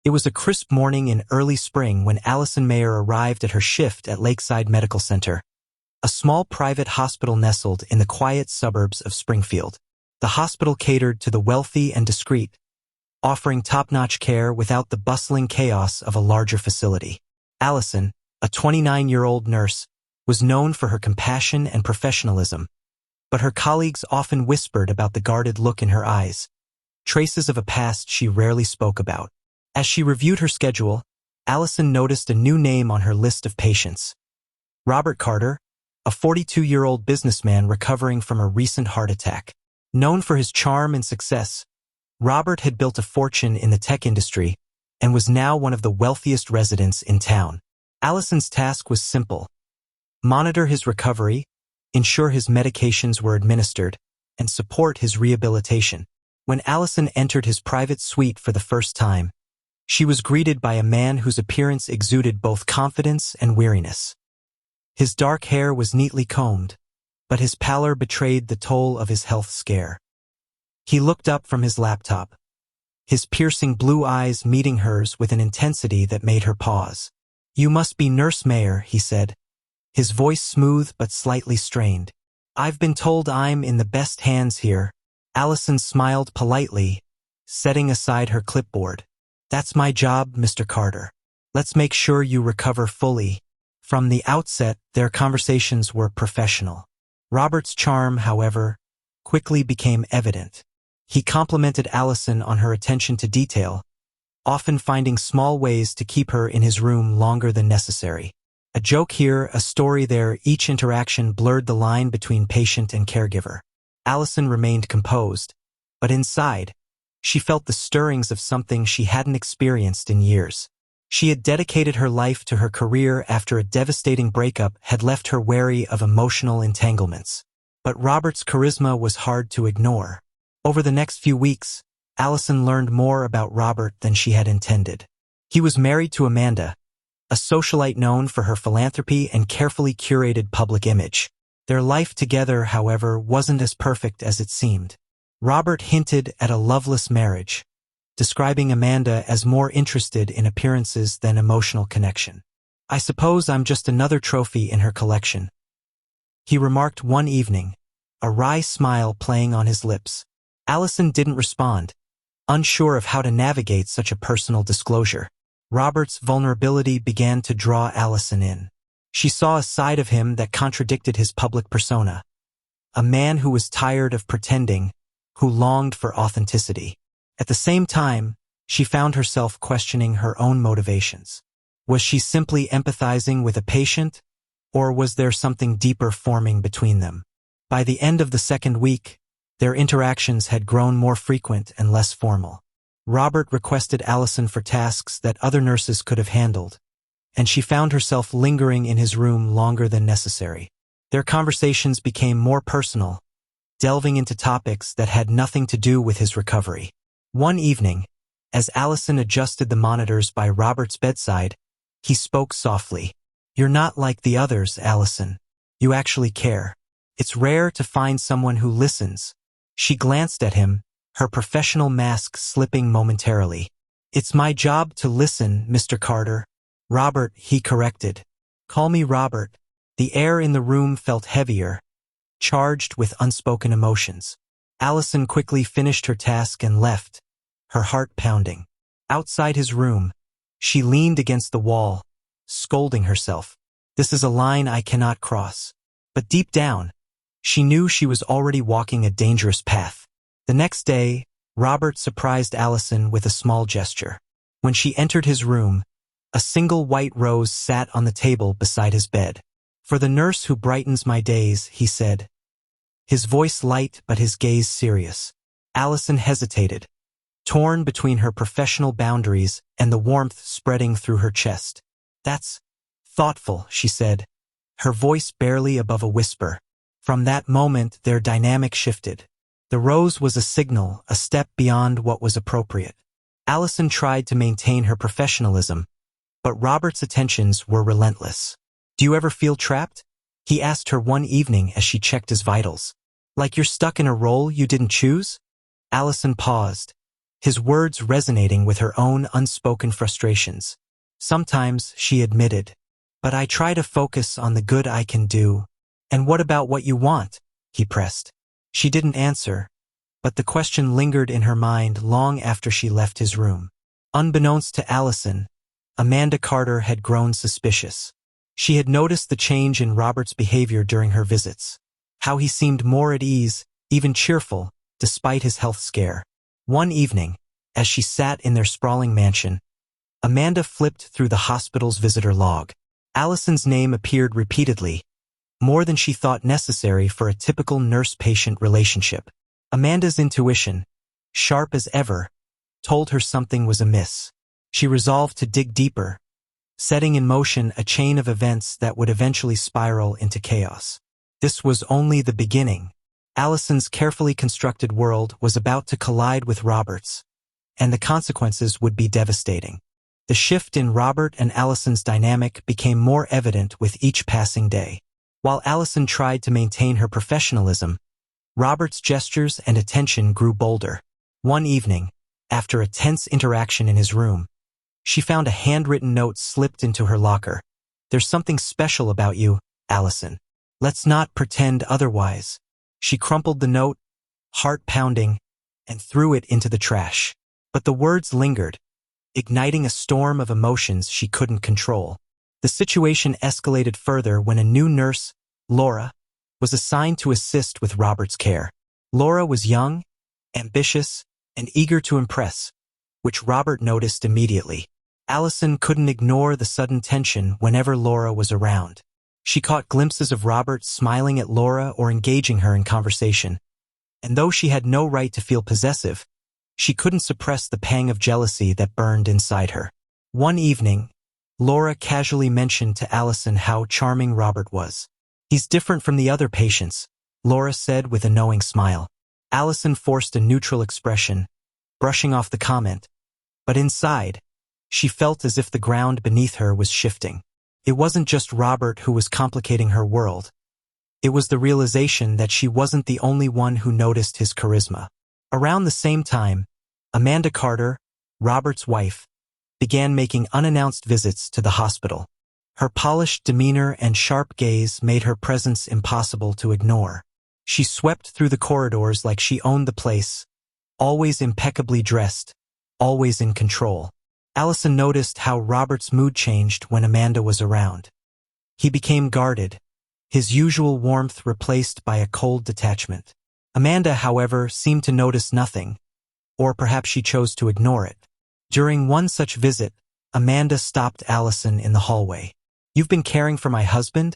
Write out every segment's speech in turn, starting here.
It was a crisp morning in early spring when Alison Mayer arrived at her shift at Lakeside Medical Center, a small private hospital nestled in the quiet suburbs of Springfield. The hospital catered to the wealthy and discreet, offering top-notch care without the bustling chaos of a larger facility. Alison, a 29-year-old nurse, was known for her compassion and professionalism, but her colleagues often whispered about the guarded look in her eyes, traces of a past she rarely spoke about. As she reviewed her schedule, Alison noticed a new name on her list of patients. Robert Carter, a 42-year-old businessman recovering from a recent heart attack. Known for his charm and success, Robert had built a fortune in the tech industry and was now one of the wealthiest residents in town. Alison's task was simple: monitor his recovery, ensure his medications were administered, and support his rehabilitation. When Alison entered his private suite for the first time, she was greeted by a man whose appearance exuded both confidence and weariness. His dark hair was neatly combed, but his pallor betrayed the toll of his health scare. He looked up from his laptop, his piercing blue eyes meeting hers with an intensity that made her pause. "You must be Nurse Mayer," he said, his voice smooth but slightly strained. "I've been told I'm in the best hands here." Alison smiled politely, setting aside her clipboard. "That's my job, Mr. Carter. Let's make sure you recover fully." From the outset, their conversations were professional. Robert's charm, however, quickly became evident. He complimented Alison on her attention to detail, often finding small ways to keep her in his room longer than necessary. A joke here, a story there, each interaction blurred the line between patient and caregiver. Alison remained composed, but inside, she felt the stirrings of something she hadn't experienced in years. She had dedicated her life to her career after a devastating breakup had left her wary of emotional entanglements. But Robert's charisma was hard to ignore. Over the next few weeks, Alison learned more about Robert than she had intended. He was married to Amanda, a socialite known for her philanthropy and carefully curated public image. Their life together, however, wasn't as perfect as it seemed. Robert hinted at a loveless marriage, describing Amanda as more interested in appearances than emotional connection. "I suppose I'm just another trophy in her collection," he remarked one evening, a wry smile playing on his lips. Alison didn't respond, unsure of how to navigate such a personal disclosure. Robert's vulnerability began to draw Alison in. She saw a side of him that contradicted his public persona, a man who was tired of pretending, who longed for authenticity. At the same time, she found herself questioning her own motivations. Was she simply empathizing with a patient, or was there something deeper forming between them? By the end of the second week, their interactions had grown more frequent and less formal. Robert requested Alison for tasks that other nurses could have handled, and she found herself lingering in his room longer than necessary. Their conversations became more personal, delving into topics that had nothing to do with his recovery. One evening, as Alison adjusted the monitors by Robert's bedside, he spoke softly. "You're not like the others, Alison. You actually care. It's rare to find someone who listens." She glanced at him, her professional mask slipping momentarily. "It's my job to listen, Mr. Carter." "Robert," he corrected. "Call me Robert." The air in the room felt heavier, charged with unspoken emotions. Alison quickly finished her task and left, her heart pounding. Outside his room, she leaned against the wall, scolding herself. This is a line I cannot cross. But deep down, she knew she was already walking a dangerous path. The next day, Robert surprised Alison with a small gesture. When she entered his room, a single white rose sat on the table beside his bed. "For the nurse who brightens my days," he said, his voice light but his gaze serious. Alison hesitated, torn between her professional boundaries and the warmth spreading through her chest. "That's thoughtful," she said, her voice barely above a whisper. From that moment, their dynamic shifted. The rose was a signal, a step beyond what was appropriate. Alison tried to maintain her professionalism, but Robert's attentions were relentless. "Do you ever feel trapped?" he asked her one evening as she checked his vitals. "Like you're stuck in a role you didn't choose?" Alison paused, his words resonating with her own unspoken frustrations. Sometimes, she admitted, but I try to focus on the good I can do. And what about what you want? He pressed. She didn't answer, but the question lingered in her mind long after she left his room. Unbeknownst to Alison, Amanda Carter had grown suspicious. She had noticed the change in Robert's behavior during her visits, how he seemed more at ease, even cheerful, despite his health scare. One evening, as she sat in their sprawling mansion, Amanda flipped through the hospital's visitor log. Alison's name appeared repeatedly, more than she thought necessary for a typical nurse-patient relationship. Amanda's intuition, sharp as ever, told her something was amiss. She resolved to dig deeper, setting in motion a chain of events that would eventually spiral into chaos. This was only the beginning. Alison's carefully constructed world was about to collide with Robert's, and the consequences would be devastating. The shift in Robert and Alison's dynamic became more evident with each passing day. While Alison tried to maintain her professionalism, Robert's gestures and attention grew bolder. One evening, after a tense interaction in his room, she found a handwritten note slipped into her locker. "There's something special about you, Alison. Let's not pretend otherwise." She crumpled the note, heart pounding, and threw it into the trash. But the words lingered, igniting a storm of emotions she couldn't control. The situation escalated further when a new nurse, Laura, was assigned to assist with Robert's care. Laura was young, ambitious, and eager to impress, which Robert noticed immediately. Alison couldn't ignore the sudden tension whenever Laura was around. She caught glimpses of Robert smiling at Laura or engaging her in conversation, and though she had no right to feel possessive, she couldn't suppress the pang of jealousy that burned inside her. One evening, Laura casually mentioned to Alison how charming Robert was. "He's different from the other patients," Laura said with a knowing smile. Alison forced a neutral expression, brushing off the comment, but inside, she felt as if the ground beneath her was shifting. It wasn't just Robert who was complicating her world. It was the realization that she wasn't the only one who noticed his charisma. Around the same time, Amanda Carter, Robert's wife, began making unannounced visits to the hospital. Her polished demeanor and sharp gaze made her presence impossible to ignore. She swept through the corridors like she owned the place, always impeccably dressed, always in control. Alison noticed how Robert's mood changed when Amanda was around. He became guarded, his usual warmth replaced by a cold detachment. Amanda, however, seemed to notice nothing, or perhaps she chose to ignore it. During one such visit, Amanda stopped Alison in the hallway. "You've been caring for my husband,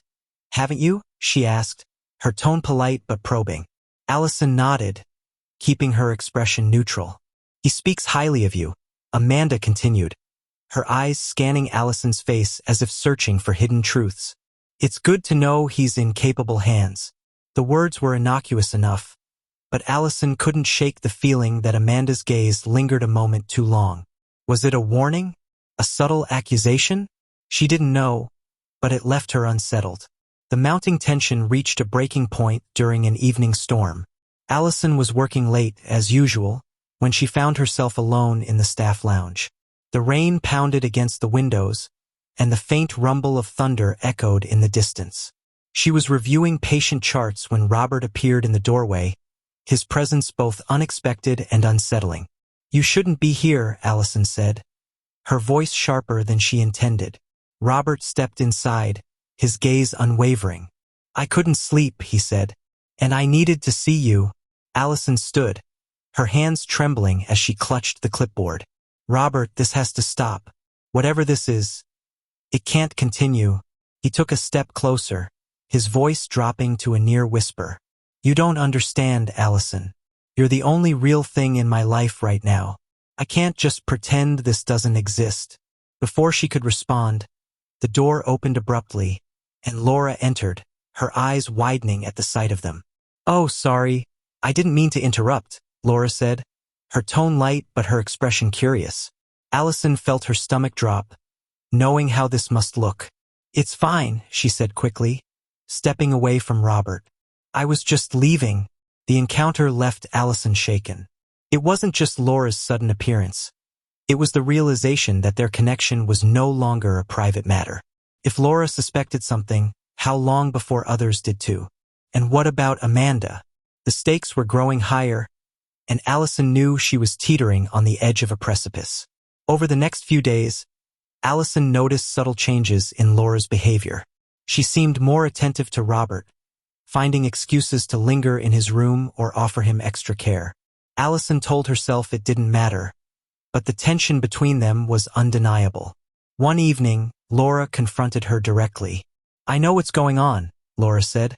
haven't you?" she asked, her tone polite but probing. Alison nodded, keeping her expression neutral. "He speaks highly of you," Amanda continued, her eyes scanning Alison's face as if searching for hidden truths. "It's good to know he's in capable hands." The words were innocuous enough, but Alison couldn't shake the feeling that Amanda's gaze lingered a moment too long. Was it a warning? A subtle accusation? She didn't know, but it left her unsettled. The mounting tension reached a breaking point during an evening storm. Alison was working late, as usual, when she found herself alone in the staff lounge. The rain pounded against the windows, and the faint rumble of thunder echoed in the distance. She was reviewing patient charts when Robert appeared in the doorway, his presence both unexpected and unsettling. "You shouldn't be here," Alison said, her voice sharper than she intended. Robert stepped inside, his gaze unwavering. "I couldn't sleep," he said, "and I needed to see you." Alison stood, her hands trembling as she clutched the clipboard. "Robert, this has to stop. Whatever this is, it can't continue." He took a step closer, his voice dropping to a near whisper. "You don't understand, Alison. You're the only real thing in my life right now. I can't just pretend this doesn't exist." Before she could respond, the door opened abruptly, and Laura entered, her eyes widening at the sight of them. "Oh, sorry, I didn't mean to interrupt," Laura said, her tone light but her expression curious. Alison felt her stomach drop, knowing how this must look. "It's fine," she said quickly, stepping away from Robert. "I was just leaving." The encounter left Alison shaken. It wasn't just Laura's sudden appearance. It was the realization that their connection was no longer a private matter. If Laura suspected something, how long before others did too? And what about Amanda? The stakes were growing higher, and Alison knew she was teetering on the edge of a precipice. Over the next few days, Alison noticed subtle changes in Laura's behavior. She seemed more attentive to Robert, finding excuses to linger in his room or offer him extra care. Alison told herself it didn't matter, but the tension between them was undeniable. One evening, Laura confronted her directly. "I know what's going on," Laura said,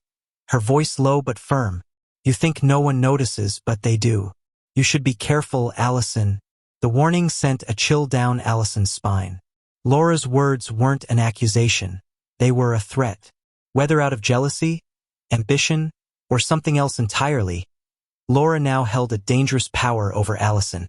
her voice low but firm. "You think no one notices, but they do. You should be careful, Alison." The warning sent a chill down Alison's spine. Laura's words weren't an accusation. They were a threat. Whether out of jealousy, ambition, or something else entirely, Laura now held a dangerous power over Alison,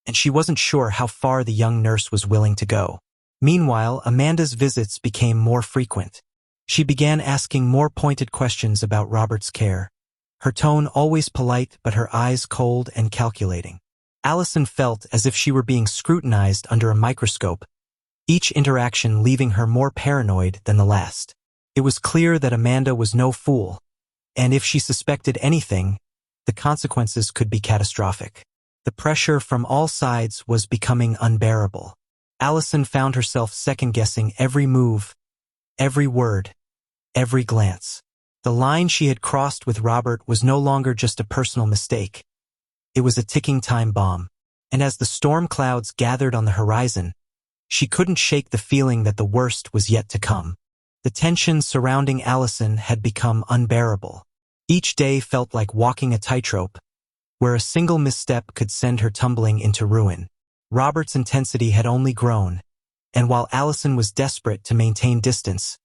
and she wasn't sure how far the young nurse was willing to go. Meanwhile, Amanda's visits became more frequent. She began asking more pointed questions about Robert's care, her tone always polite but her eyes cold and calculating. Alison felt as if she were being scrutinized under a microscope, each interaction leaving her more paranoid than the last. It was clear that Amanda was no fool, and if she suspected anything, the consequences could be catastrophic. The pressure from all sides was becoming unbearable. Alison found herself second-guessing every move, every word, every glance. The line she had crossed with Robert was no longer just a personal mistake. It was a ticking time bomb, and as the storm clouds gathered on the horizon, she couldn't shake the feeling that the worst was yet to come. The tension surrounding Alison had become unbearable. Each day felt like walking a tightrope, where a single misstep could send her tumbling into ruin. Robert's intensity had only grown, and while Alison was desperate to maintain distance,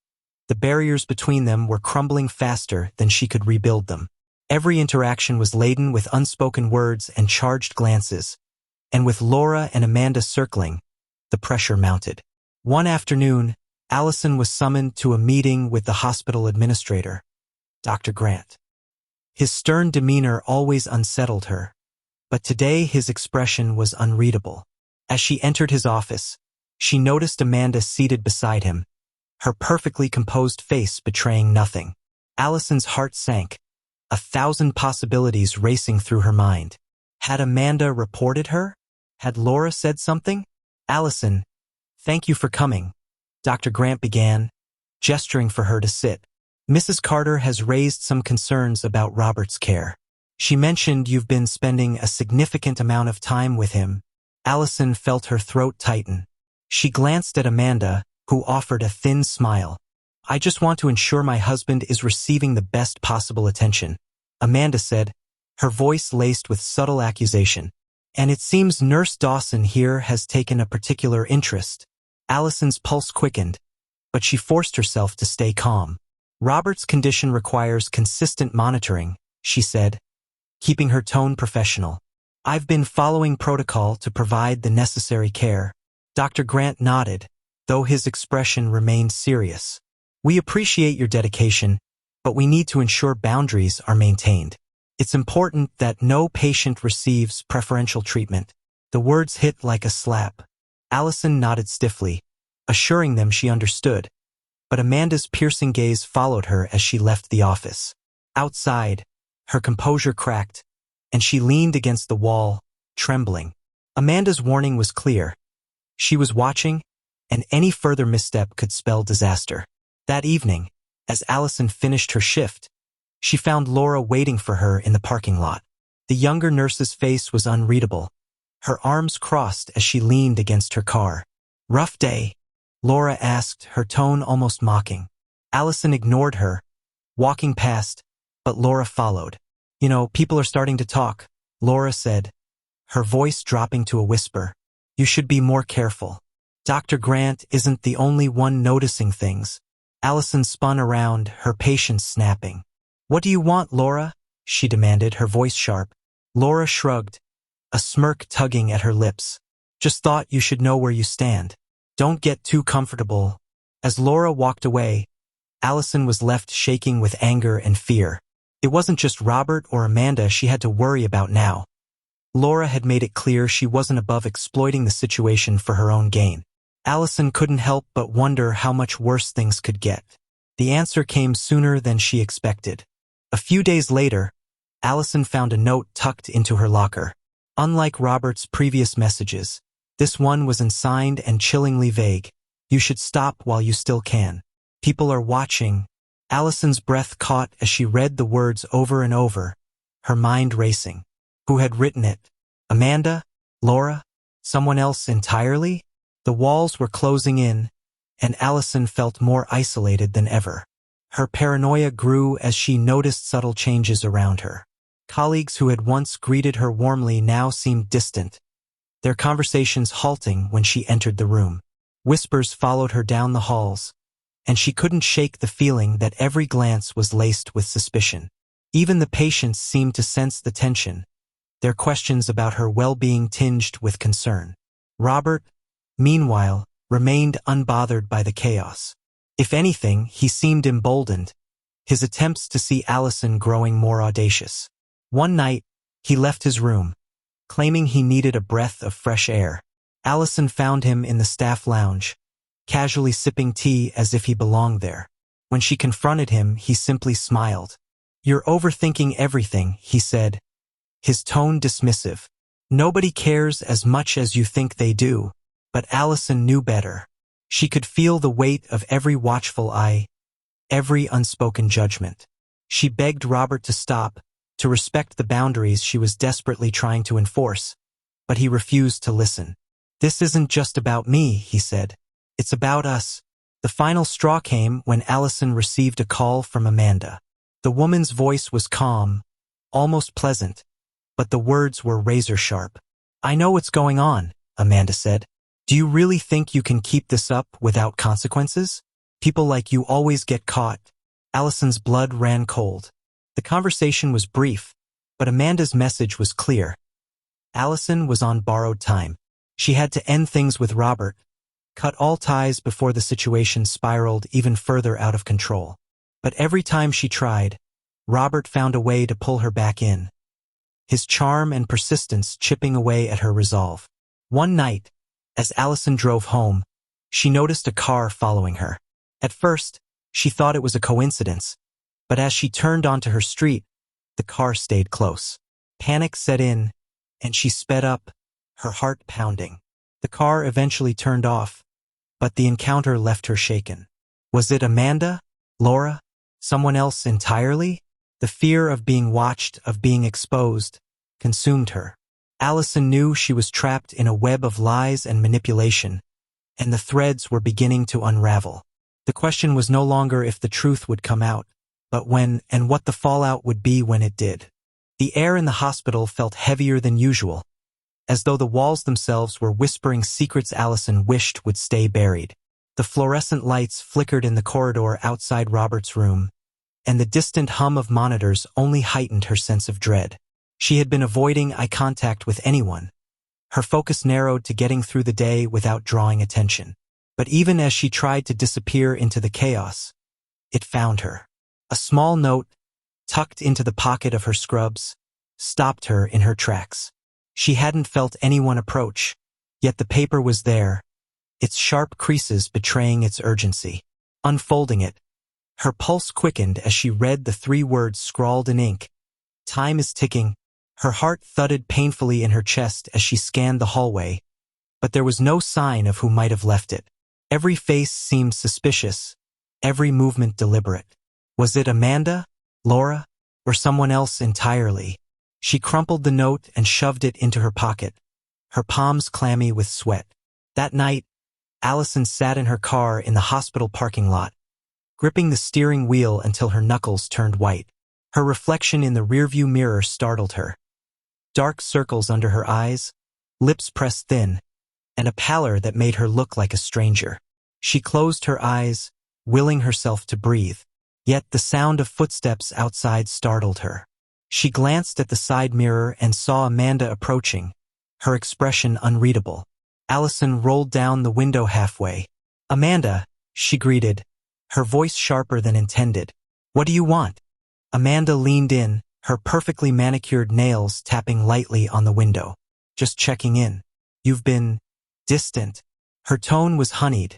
the barriers between them were crumbling faster than she could rebuild them. Every interaction was laden with unspoken words and charged glances, and with Laura and Amanda circling, the pressure mounted. One afternoon, Alison was summoned to a meeting with the hospital administrator, Dr. Grant. His stern demeanor always unsettled her, but today his expression was unreadable. As she entered his office, she noticed Amanda seated beside him, her perfectly composed face betraying nothing. Alison's heart sank, 1,000 possibilities racing through her mind. Had Amanda reported her? Had Laura said something? "Alison, thank you for coming," Dr. Grant began, gesturing for her to sit. "Mrs. Carter has raised some concerns about Robert's care. She mentioned you've been spending a significant amount of time with him." Alison felt her throat tighten. She glanced at Amanda, who offered a thin smile. "I just want to ensure my husband is receiving the best possible attention," Amanda said, her voice laced with subtle accusation. "And it seems Nurse Dawson here has taken a particular interest." Alison's pulse quickened, but she forced herself to stay calm. "Robert's condition requires consistent monitoring," she said, keeping her tone professional. "I've been following protocol to provide the necessary care." Dr. Grant nodded, though his expression remained serious. "We appreciate your dedication, but we need to ensure boundaries are maintained. It's important that no patient receives preferential treatment." The words hit like a slap. Alison nodded stiffly, assuring them she understood, but Amanda's piercing gaze followed her as she left the office. Outside, her composure cracked, and she leaned against the wall, trembling. Amanda's warning was clear. She was watching, and any further misstep could spell disaster. That evening, as Alison finished her shift, she found Laura waiting for her in the parking lot. The younger nurse's face was unreadable, her arms crossed as she leaned against her car. "Rough day?" Laura asked, her tone almost mocking. Alison ignored her, walking past, but Laura followed. "You know, people are starting to talk," Laura said, her voice dropping to a whisper. "You should be more careful. Dr. Grant isn't the only one noticing things." Alison spun around, her patience snapping. "What do you want, Laura?" she demanded, her voice sharp. Laura shrugged, a smirk tugging at her lips. "Just thought you should know where you stand. Don't get too comfortable." As Laura walked away, Alison was left shaking with anger and fear. It wasn't just Robert or Amanda she had to worry about now. Laura had made it clear she wasn't above exploiting the situation for her own gain. Alison couldn't help but wonder how much worse things could get. The answer came sooner than she expected. A few days later, Alison found a note tucked into her locker. Unlike Robert's previous messages, this one was unsigned and chillingly vague. You should stop while you still can. People are watching. Alison's breath caught as she read the words over and over, her mind racing. Who had written it? Amanda? Laura? Someone else entirely? The walls were closing in, and Alison felt more isolated than ever. Her paranoia grew as she noticed subtle changes around her. Colleagues who had once greeted her warmly now seemed distant, their conversations halting when she entered the room. Whispers followed her down the halls, and she couldn't shake the feeling that every glance was laced with suspicion. Even the patients seemed to sense the tension, their questions about her well-being tinged with concern. Robert, meanwhile, remained unbothered by the chaos. If anything, he seemed emboldened, his attempts to see Alison growing more audacious. One night, he left his room, claiming he needed a breath of fresh air. Alison found him in the staff lounge, casually sipping tea as if he belonged there. When she confronted him, he simply smiled. "You're overthinking everything," he said, his tone dismissive. "Nobody cares as much as you think they do." But Alison knew better. She could feel the weight of every watchful eye, every unspoken judgment. She begged Robert to stop, to respect the boundaries she was desperately trying to enforce, but he refused to listen. "This isn't just about me," he said. "It's about us." The final straw came when Alison received a call from Amanda. The woman's voice was calm, almost pleasant, but the words were razor-sharp. "I know what's going on," Amanda said. "Do you really think you can keep this up without consequences? People like you always get caught." Alison's blood ran cold. The conversation was brief, but Amanda's message was clear. Alison was on borrowed time. She had to end things with Robert, cut all ties before the situation spiraled even further out of control. But every time she tried, Robert found a way to pull her back in, his charm and persistence chipping away at her resolve. One night, as Alison drove home, she noticed a car following her. At first, she thought it was a coincidence, but as she turned onto her street, the car stayed close. Panic set in, and she sped up, her heart pounding. The car eventually turned off, but the encounter left her shaken. Was it Amanda? Laura? Someone else entirely? The fear of being watched, of being exposed, consumed her. Alison knew she was trapped in a web of lies and manipulation, and the threads were beginning to unravel. The question was no longer if the truth would come out, but when and what the fallout would be when it did. The air in the hospital felt heavier than usual, as though the walls themselves were whispering secrets Alison wished would stay buried. The fluorescent lights flickered in the corridor outside Robert's room, and the distant hum of monitors only heightened her sense of dread. She had been avoiding eye contact with anyone, her focus narrowed to getting through the day without drawing attention. But even as she tried to disappear into the chaos, it found her. A small note, tucked into the pocket of her scrubs, stopped her in her tracks. She hadn't felt anyone approach, yet the paper was there, its sharp creases betraying its urgency. Unfolding it, her pulse quickened as she read the 3 words scrawled in ink. "Time is ticking." Her heart thudded painfully in her chest as she scanned the hallway, but there was no sign of who might have left it. Every face seemed suspicious, every movement deliberate. Was it Amanda, Laura, or someone else entirely? She crumpled the note and shoved it into her pocket, her palms clammy with sweat. That night, Alison sat in her car in the hospital parking lot, gripping the steering wheel until her knuckles turned white. Her reflection in the rearview mirror startled her. Dark circles under her eyes, lips pressed thin, and a pallor that made her look like a stranger. She closed her eyes, willing herself to breathe. Yet the sound of footsteps outside startled her. She glanced at the side mirror and saw Amanda approaching, her expression unreadable. Alison rolled down the window halfway. "Amanda," she greeted, her voice sharper than intended. "What do you want?" Amanda leaned in, her perfectly manicured nails tapping lightly on the window. Just checking in. You've been distant. Her tone was honeyed,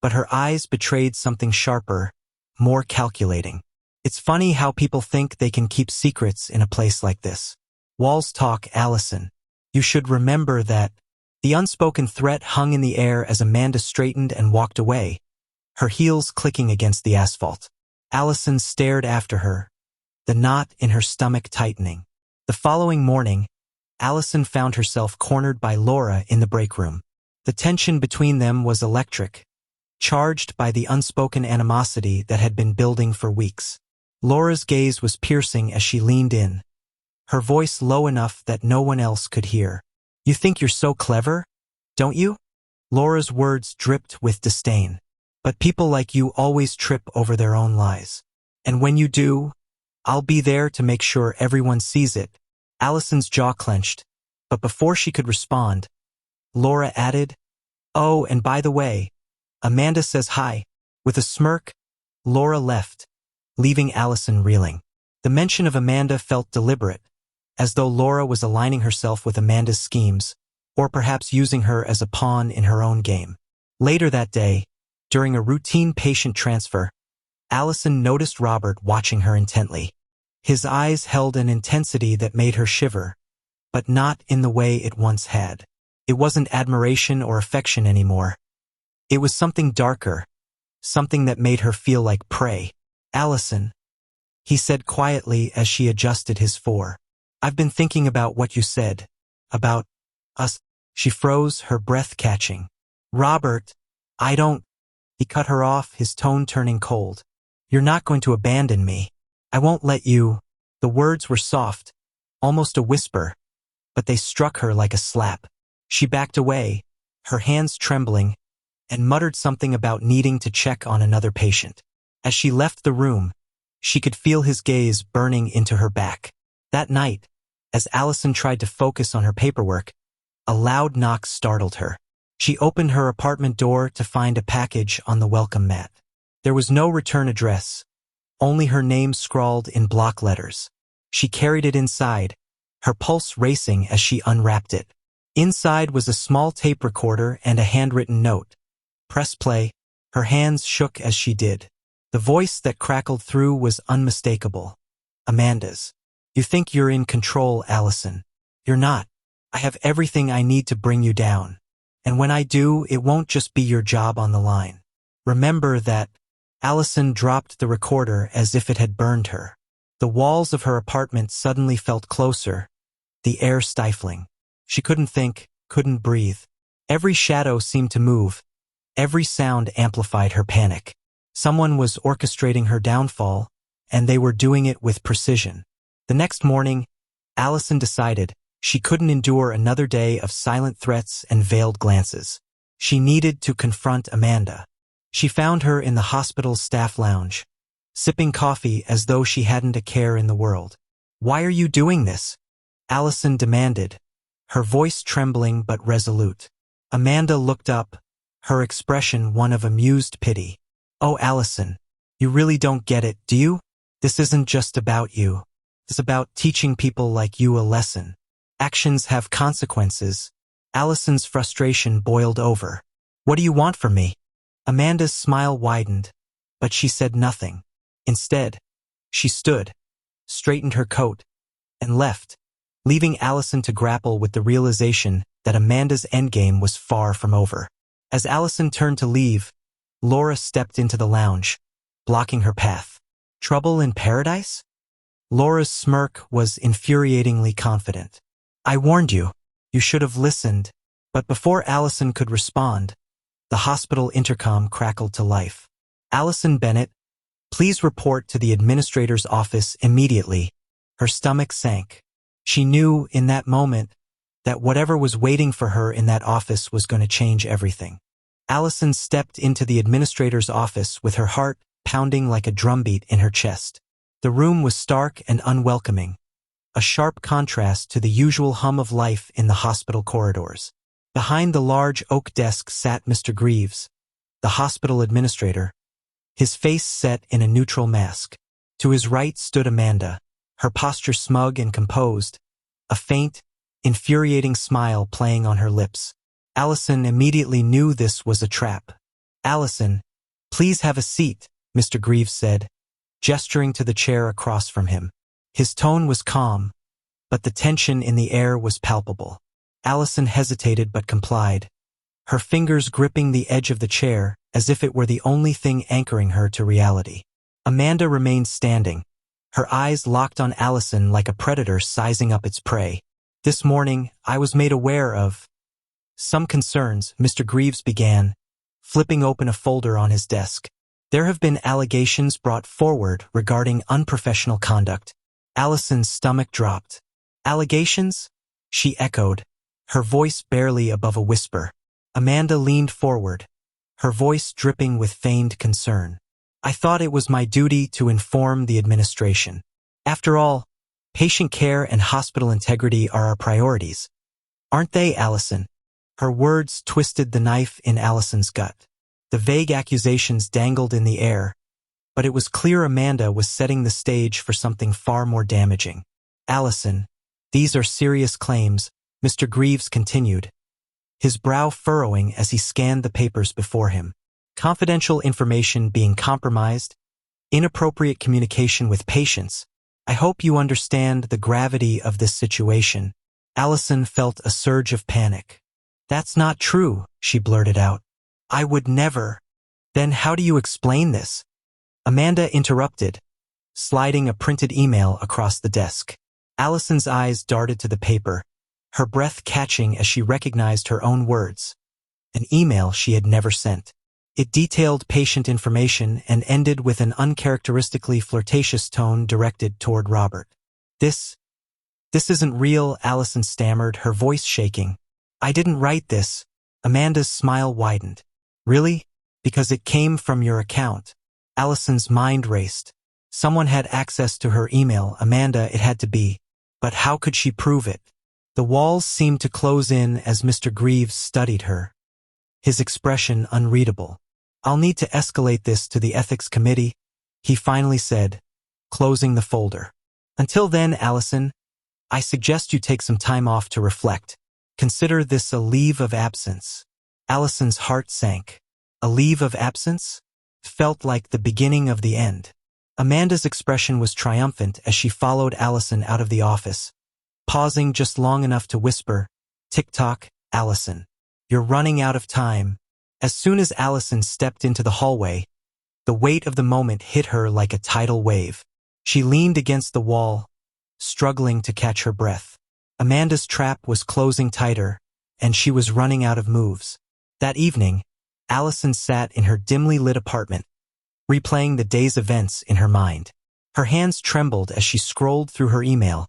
but her eyes betrayed something sharper, more calculating. It's funny how people think they can keep secrets in a place like this. Walls talk, Alison. You should remember that. The unspoken threat hung in the air as Amanda straightened and walked away, her heels clicking against the asphalt. Alison stared after her, the knot in her stomach tightening. The following morning, Alison found herself cornered by Laura in the break room. The tension between them was electric, charged by the unspoken animosity that had been building for weeks. Laura's gaze was piercing as she leaned in, her voice low enough that no one else could hear. You think you're so clever, don't you? Laura's words dripped with disdain. But people like you always trip over their own lies. And when you do, I'll be there to make sure everyone sees it. Alison's jaw clenched, but before she could respond, Laura added, "Oh, and by the way, Amanda says hi." With a smirk, Laura left, leaving Alison reeling. The mention of Amanda felt deliberate, as though Laura was aligning herself with Amanda's schemes, or perhaps using her as a pawn in her own game. Later that day, during a routine patient transfer, Alison noticed Robert watching her intently. His eyes held an intensity that made her shiver, but not in the way it once had. It wasn't admiration or affection anymore. It was something darker, something that made her feel like prey. "Alison," he said quietly as she adjusted his fore. "I've been thinking about what you said. About us." She froze, her breath catching. "Robert, I don't—" He cut her off, his tone turning cold. "You're not going to abandon me. I won't let you." The words were soft, almost a whisper, but they struck her like a slap. She backed away, her hands trembling, and muttered something about needing to check on another patient. As she left the room, she could feel his gaze burning into her back. That night, as Alison tried to focus on her paperwork, a loud knock startled her. She opened her apartment door to find a package on the welcome mat. There was no return address, only her name scrawled in block letters. She carried it inside, her pulse racing as she unwrapped it. Inside was a small tape recorder and a handwritten note. "Press play." Her hands shook as she did. The voice that crackled through was unmistakable. Amanda's. "You think you're in control, Alison. You're not. I have everything I need to bring you down. And when I do, it won't just be your job on the line. Remember that." Alison dropped the recorder as if it had burned her. The walls of her apartment suddenly felt closer, the air stifling. She couldn't think, couldn't breathe. Every shadow seemed to move. Every sound amplified her panic. Someone was orchestrating her downfall, and they were doing it with precision. The next morning, Alison decided she couldn't endure another day of silent threats and veiled glances. She needed to confront Amanda. She found her in the hospital's staff lounge, sipping coffee as though she hadn't a care in the world. "Why are you doing this?" Alison demanded, her voice trembling but resolute. Amanda looked up, her expression one of amused pity. "Oh, Alison, you really don't get it, do you? This isn't just about you. It's about teaching people like you a lesson. Actions have consequences." Alison's frustration boiled over. "What do you want from me?" Amanda's smile widened, but she said nothing. Instead, she stood, straightened her coat, and left, leaving Alison to grapple with the realization that Amanda's endgame was far from over. As Alison turned to leave, Laura stepped into the lounge, blocking her path. "Trouble in paradise?" Laura's smirk was infuriatingly confident. "I warned you. You should have listened." But before Alison could respond, the hospital intercom crackled to life. "Alison Bennett, please report to the administrator's office immediately." Her stomach sank. She knew in that moment that whatever was waiting for her in that office was going to change everything. Alison stepped into the administrator's office with her heart pounding like a drumbeat in her chest. The room was stark and unwelcoming, a sharp contrast to the usual hum of life in the hospital corridors. Behind the large oak desk sat Mr. Greaves, the hospital administrator, his face set in a neutral mask. To his right stood Amanda, her posture smug and composed, a faint, infuriating smile playing on her lips. Alison immediately knew this was a trap. "Alison, please have a seat," Mr. Greaves said, gesturing to the chair across from him. His tone was calm, but the tension in the air was palpable. Alison hesitated but complied, her fingers gripping the edge of the chair as if it were the only thing anchoring her to reality. Amanda remained standing, her eyes locked on Alison like a predator sizing up its prey. "This morning, I was made aware of some concerns," Mr. Greaves began, flipping open a folder on his desk. "There have been allegations brought forward regarding unprofessional conduct." Alison's stomach dropped. "Allegations?" she echoed, her voice barely above a whisper. Amanda leaned forward, her voice dripping with feigned concern. "I thought it was my duty to inform the administration. After all, patient care and hospital integrity are our priorities. Aren't they, Alison?" Her words twisted the knife in Alison's gut. The vague accusations dangled in the air, but it was clear Amanda was setting the stage for something far more damaging. "Alison, these are serious claims," Mr. Greaves continued, his brow furrowing as he scanned the papers before him. "Confidential information being compromised, inappropriate communication with patients. I hope you understand the gravity of this situation." Alison felt a surge of panic. "That's not true," she blurted out. "I would never." "Then how do you explain this?" Amanda interrupted, sliding a printed email across the desk. Alison's eyes darted to the paper, her breath catching as she recognized her own words. An email she had never sent. It detailed patient information and ended with an uncharacteristically flirtatious tone directed toward Robert. This isn't real," Alison stammered, her voice shaking. "I didn't write this." Amanda's smile widened. "Really? Because it came from your account." Alison's mind raced. Someone had access to her email, Amanda it had to be. But how could she prove it? The walls seemed to close in as Mr. Greaves studied her, his expression unreadable. "I'll need to escalate this to the ethics committee," he finally said, closing the folder. "Until then, Alison, I suggest you take some time off to reflect. Consider this a leave of absence." Alison's heart sank. A leave of absence? Felt like the beginning of the end. Amanda's expression was triumphant as she followed Alison out of the office, pausing just long enough to whisper, "Tick-tock, Alison. You're running out of time." As soon as Alison stepped into the hallway, the weight of the moment hit her like a tidal wave. She leaned against the wall, struggling to catch her breath. Amanda's trap was closing tighter, and she was running out of moves. That evening, Alison sat in her dimly lit apartment, replaying the day's events in her mind. Her hands trembled as she scrolled through her email,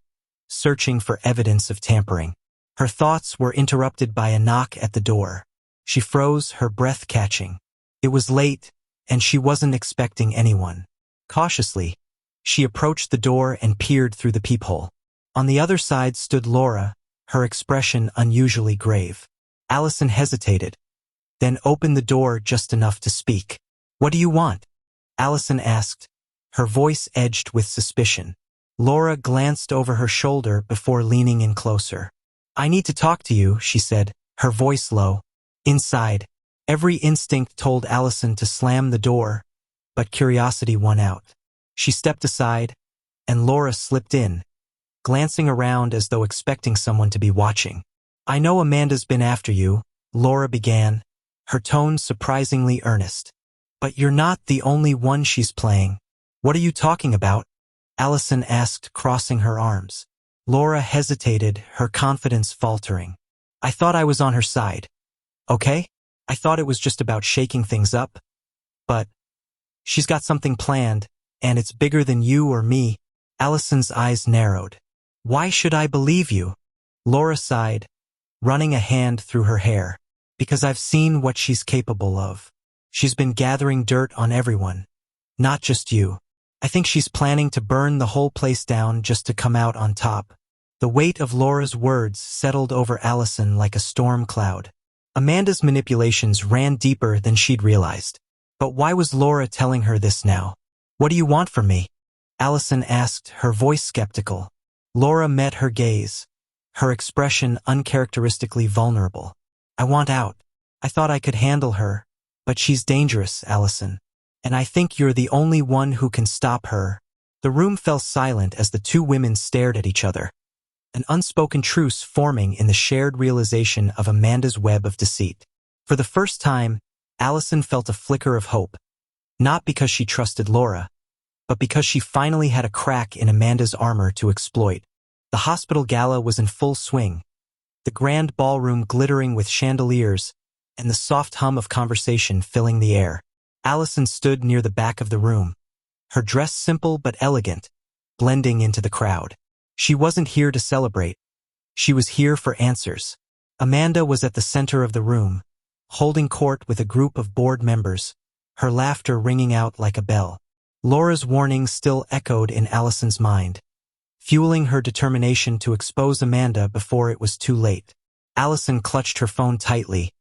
searching for evidence of tampering. Her thoughts were interrupted by a knock at the door. She froze, her breath catching. It was late, and she wasn't expecting anyone. Cautiously, she approached the door and peered through the peephole. On the other side stood Laura, her expression unusually grave. Alison hesitated, then opened the door just enough to speak. "What do you want?" Alison asked, her voice edged with suspicion. Laura glanced over her shoulder before leaning in closer. "I need to talk to you," she said, her voice low. Inside, every instinct told Alison to slam the door, but curiosity won out. She stepped aside, and Laura slipped in, glancing around as though expecting someone to be watching. "I know Amanda's been after you," Laura began, her tone surprisingly earnest. "But you're not the only one she's playing." "What are you talking about?" Alison asked, crossing her arms. Laura hesitated, her confidence faltering. "I thought I was on her side. Okay? I thought it was just about shaking things up. But she's got something planned, and it's bigger than you or me." Alison's eyes narrowed. "Why should I believe you?" Laura sighed, running a hand through her hair. "Because I've seen what she's capable of. She's been gathering dirt on everyone, not just you. I think she's planning to burn the whole place down just to come out on top." The weight of Laura's words settled over Alison like a storm cloud. Amanda's manipulations ran deeper than she'd realized. But why was Laura telling her this now? "What do you want from me?" Alison asked, her voice skeptical. Laura met her gaze, her expression uncharacteristically vulnerable. I want out. I thought I could handle her, but she's dangerous, Alison. And I think you're the only one who can stop her. The room fell silent as the two women stared at each other, an unspoken truce forming in the shared realization of Amanda's web of deceit. For the first time, Alison felt a flicker of hope, not because she trusted Laura, but because she finally had a crack in Amanda's armor to exploit. The hospital gala was in full swing, the grand ballroom glittering with chandeliers and the soft hum of conversation filling the air. Alison stood near the back of the room, her dress simple but elegant, blending into the crowd. She wasn't here to celebrate. She was here for answers. Amanda was at the center of the room, holding court with a group of board members, her laughter ringing out like a bell. Laura's warning still echoed in Alison's mind, fueling her determination to expose Amanda before it was too late. Alison clutched her phone tightly.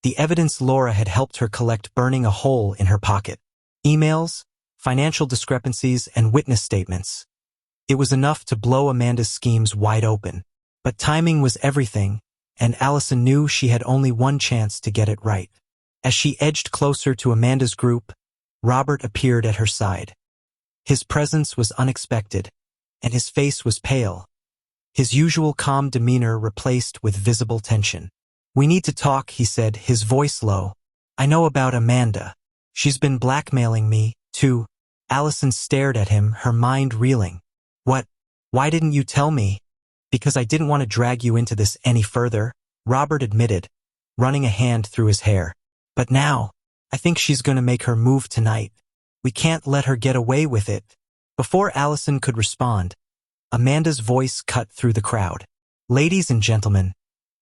The evidence Laura had helped her collect burning a hole in her pocket. Emails, financial discrepancies, and witness statements. It was enough to blow Amanda's schemes wide open. But timing was everything, and Alison knew she had only one chance to get it right. As she edged closer to Amanda's group, Robert appeared at her side. His presence was unexpected, and his face was pale, his usual calm demeanor replaced with visible tension. We need to talk, he said, his voice low. I know about Amanda. She's been blackmailing me, too. Alison stared at him, her mind reeling. What? Why didn't you tell me? Because I didn't want to drag you into this any further, Robert admitted, running a hand through his hair. But now, I think she's going to make her move tonight. We can't let her get away with it. Before Alison could respond, Amanda's voice cut through the crowd. Ladies and gentlemen,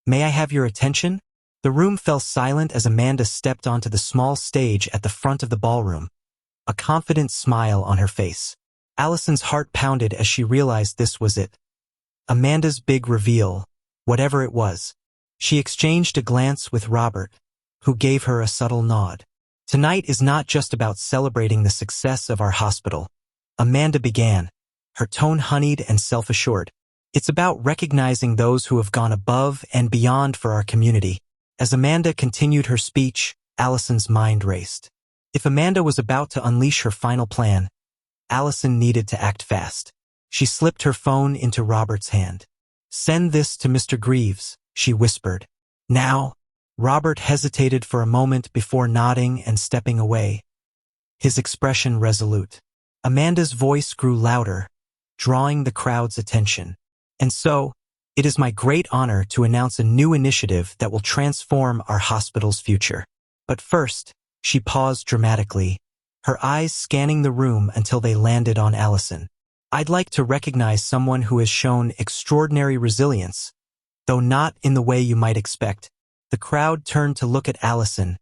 may I have your attention? The room fell silent as Amanda stepped onto the small stage at the front of the ballroom, a confident smile on her face. Alison's heart pounded as she realized this was it. Amanda's big reveal, whatever it was. She exchanged a glance with Robert, who gave her a subtle nod. Tonight is not just about celebrating the success of our hospital, Amanda began, her tone honeyed and self-assured. It's about recognizing those who have gone above and beyond for our community. As Amanda continued her speech, Alison's mind raced. If Amanda was about to unleash her final plan, Alison needed to act fast. She slipped her phone into Robert's hand. Send this to Mr. Greaves, she whispered. Now? Robert hesitated for a moment before nodding and stepping away, his expression resolute. Amanda's voice grew louder, drawing the crowd's attention. And so, it is my great honor to announce a new initiative that will transform our hospital's future. But first, she paused dramatically, her eyes scanning the room until they landed on Alison. I'd like to recognize someone who has shown extraordinary resilience, though not in the way you might expect. The crowd turned to look at Alison,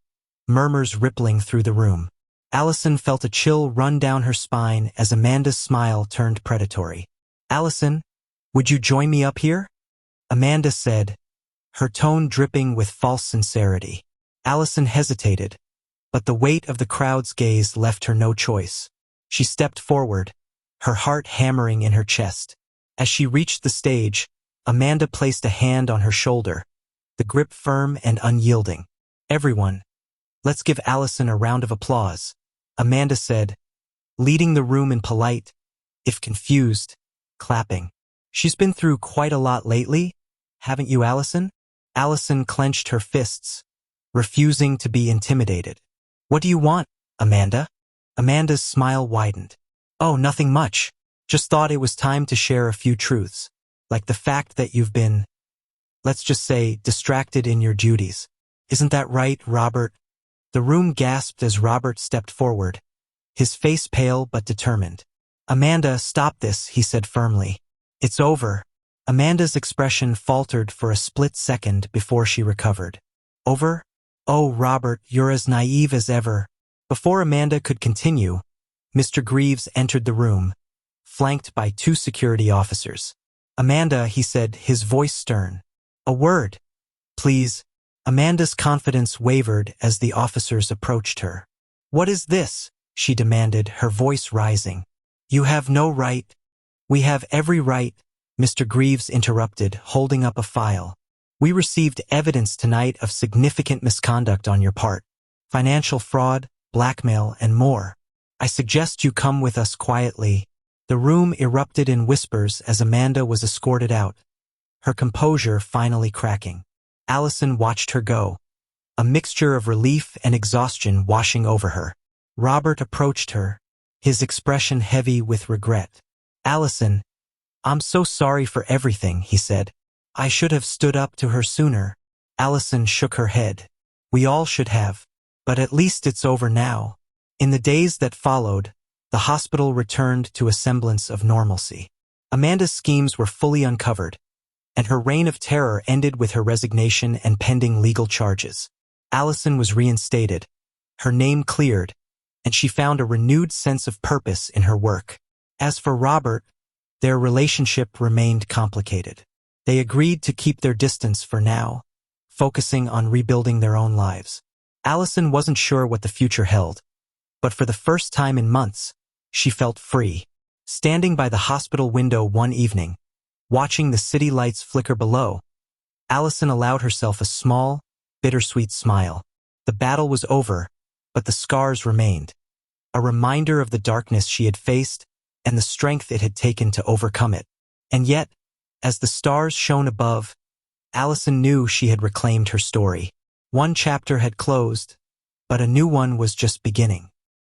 murmurs rippling through the room. Alison felt a chill run down her spine as Amanda's smile turned predatory. Alison, would you join me up here? Amanda said, her tone dripping with false sincerity. Alison hesitated, but the weight of the crowd's gaze left her no choice. She stepped forward, her heart hammering in her chest. As she reached the stage, Amanda placed a hand on her shoulder, the grip firm and unyielding. Everyone, let's give Alison a round of applause, Amanda said, leading the room in polite, if confused, clapping. She's been through quite a lot lately, haven't you, Alison? Alison clenched her fists, refusing to be intimidated. What do you want, Amanda? Amanda's smile widened. Oh, nothing much. Just thought it was time to share a few truths, like the fact that you've been, let's just say, distracted in your duties. Isn't that right, Robert? The room gasped as Robert stepped forward, his face pale but determined. Amanda, stop this, he said firmly. It's over. Amanda's expression faltered for a split second before she recovered. Over? Oh, Robert, you're as naive as ever. Before Amanda could continue, Mr. Greaves entered the room, flanked by two security officers. Amanda, he said, his voice stern. A word, please. Amanda's confidence wavered as the officers approached her. What is this? She demanded, her voice rising. You have no right. We have every right, Mr. Greaves interrupted, holding up a file. We received evidence tonight of significant misconduct on your part. Financial fraud, blackmail, and more. I suggest you come with us quietly. The room erupted in whispers as Amanda was escorted out, her composure finally cracking. Alison watched her go, a mixture of relief and exhaustion washing over her. Robert approached her, his expression heavy with regret. Alison, I'm so sorry for everything, he said. I should have stood up to her sooner. Alison shook her head. We all should have. But at least it's over now. In the days that followed, the hospital returned to a semblance of normalcy. Amanda's schemes were fully uncovered, and her reign of terror ended with her resignation and pending legal charges. Alison was reinstated, her name cleared, and she found a renewed sense of purpose in her work. As for Robert, their relationship remained complicated. They agreed to keep their distance for now, focusing on rebuilding their own lives. Alison wasn't sure what the future held, but for the first time in months, she felt free. Standing by the hospital window one evening, watching the city lights flicker below, Alison allowed herself a small, bittersweet smile. The battle was over, but the scars remained, a reminder of the darkness she had faced and the strength it had taken to overcome it. And yet, as the stars shone above, Alison knew she had reclaimed her story. One chapter had closed, but a new one was just beginning.